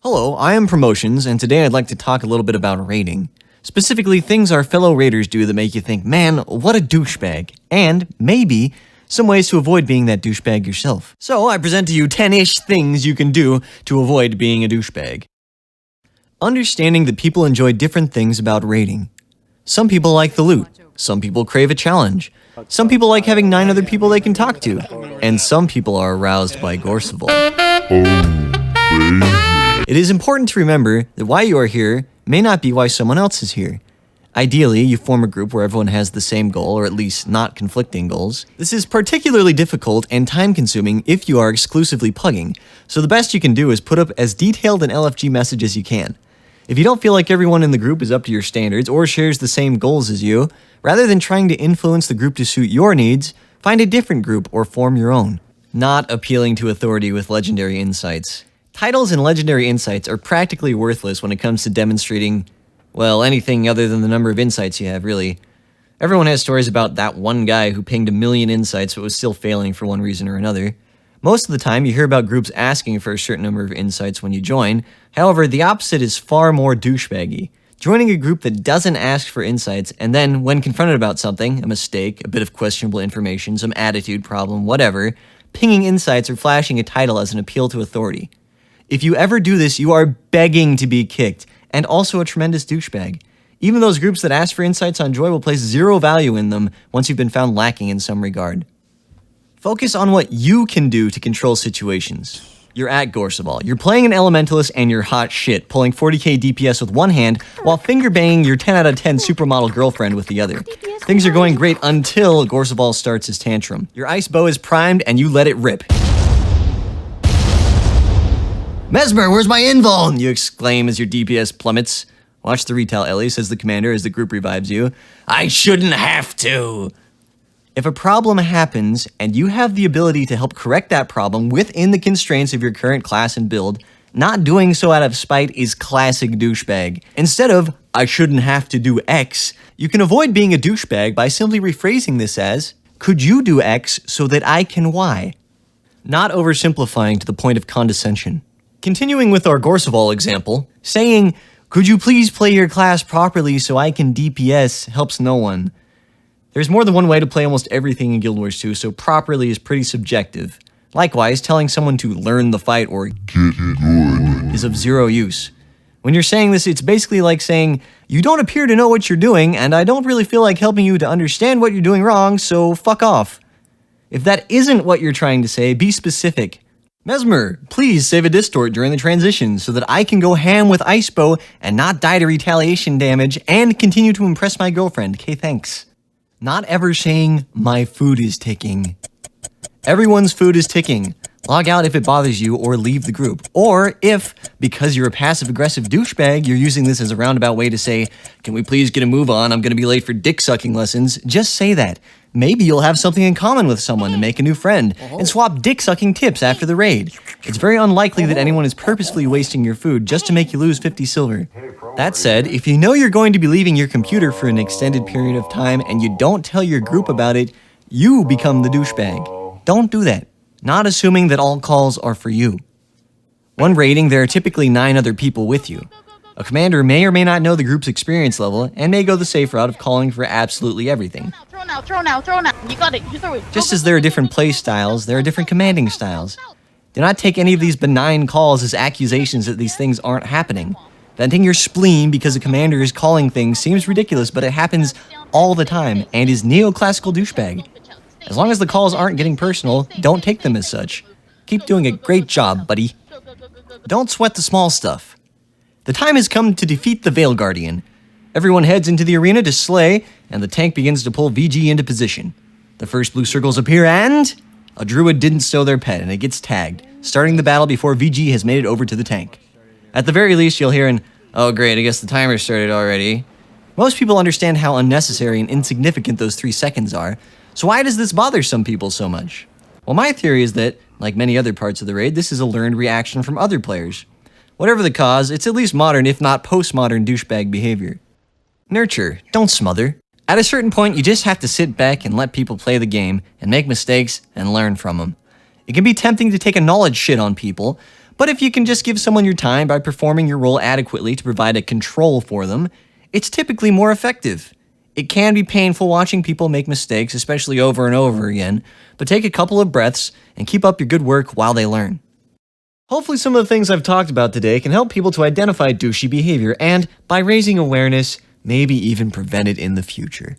Hello, I am Promotions, and today I'd like to talk a little bit about rating. Specifically, things our fellow raiders do that make you think, man, what a douchebag, and maybe some ways to avoid being that douchebag yourself. So I present to you 10-ish things you can do to avoid being a douchebag. Understanding that people enjoy different things about raiding. Some people like the loot, some people crave a challenge, some people like having 9 other people they can talk to, and some people are aroused by Gorseval. It is important to remember that why you are here may not be why someone else is here. Ideally, you form a group where everyone has the same goal, or at least not conflicting goals. This is particularly difficult and time-consuming if you are exclusively pugging, so the best you can do is put up as detailed an LFG message as you can. If you don't feel like everyone in the group is up to your standards or shares the same goals as you, rather than trying to influence the group to suit your needs, find a different group or form your own. Not appealing to authority with legendary insights. Titles and legendary insights are practically worthless when it comes to demonstrating, well, anything other than the number of insights you have, really. Everyone has stories about that one guy who pinged 1 million insights but was still failing for one reason or another. Most of the time, you hear about groups asking for a certain number of insights when you join. However, the opposite is far more douchebaggy. Joining a group that doesn't ask for insights, and then, when confronted about something, a mistake, a bit of questionable information, some attitude problem, whatever, pinging insights or flashing a title as an appeal to authority. If you ever do this, you are begging to be kicked, and also a tremendous douchebag. Even those groups that ask for insights on joy will place 0 value in them once you've been found lacking in some regard. Focus on what you can do to control situations. You're at Gorseval. You're playing an Elementalist and you're hot shit, pulling 40k DPS with one hand while finger banging your 10 out of 10 supermodel girlfriend with the other. Things are going great until Gorseval starts his tantrum. Your ice bow is primed and you let it rip. Mesmer, where's my invuln? You exclaim as your DPS plummets. Watch the retail, Ellie, says the commander as the group revives you. I shouldn't have to. If a problem happens and you have the ability to help correct that problem within the constraints of your current class and build, not doing so out of spite is classic douchebag. Instead of, I shouldn't have to do X, you can avoid being a douchebag by simply rephrasing this as, could you do X so that I can Y? Not oversimplifying to the point of condescension. Continuing with our Gorseval example, saying, could you please play your class properly so I can DPS helps no one. There's more than one way to play almost everything in Guild Wars 2, so properly is pretty subjective. Likewise, telling someone to learn the fight or get good is of 0 use. When you're saying this, it's basically like saying, you don't appear to know what you're doing, and I don't really feel like helping you to understand what you're doing wrong, so fuck off. If that isn't what you're trying to say, be specific. Mesmer, please save a distort during the transition so that I can go ham with Icebow and not die to retaliation damage and continue to impress my girlfriend. Okay, thanks. Not ever saying, my food is ticking. Everyone's food is ticking. Log out if it bothers you or leave the group. Or if, because you're a passive-aggressive douchebag, you're using this as a roundabout way to say, can we please get a move on, I'm gonna be late for dick-sucking lessons, just say that. Maybe you'll have something in common with someone to make a new friend, and swap dick-sucking tips after the raid. It's very unlikely that anyone is purposefully wasting your food just to make you lose 50 silver. That said, if you know you're going to be leaving your computer for an extended period of time and you don't tell your group about it, you become the douchebag. Don't do that. Not assuming that all calls are for you. When raiding, there are typically 9 other people with you. A commander may or may not know the group's experience level and may go the safe route of calling for absolutely everything. Throw now. You got it. You throw it. Just as there are different play styles, there are different commanding styles. Do not take any of these benign calls as accusations that these things aren't happening. Venting your spleen because a commander is calling things seems ridiculous, but it happens all the time and is neoclassical douchebag. As long as the calls aren't getting personal, don't take them as such. Keep doing a great job, buddy. Don't sweat the small stuff. The time has come to defeat the Veil Guardian. Everyone heads into the arena to slay, and the tank begins to pull VG into position. The first blue circles appear, and a druid didn't stow their pet, and it gets tagged, starting the battle before VG has made it over to the tank. At the very least, you'll hear an, oh great, I guess the timer started already. Most people understand how unnecessary and insignificant those 3 seconds are, so why does this bother some people so much? Well, my theory is that, like many other parts of the raid, this is a learned reaction from other players. Whatever the cause, it's at least modern, if not postmodern douchebag behavior. Nurture, don't smother. At a certain point, you just have to sit back and let people play the game, and make mistakes, and learn from them. It can be tempting to take a knowledge shit on people, But if you can just give someone your time by performing your role adequately to provide a control for them, it's typically more effective. It can be painful watching people make mistakes, especially over and over again, but take a couple of breaths and keep up your good work while they learn. Hopefully some of the things I've talked about today can help people to identify douchey behavior and, by raising awareness, maybe even prevent it in the future.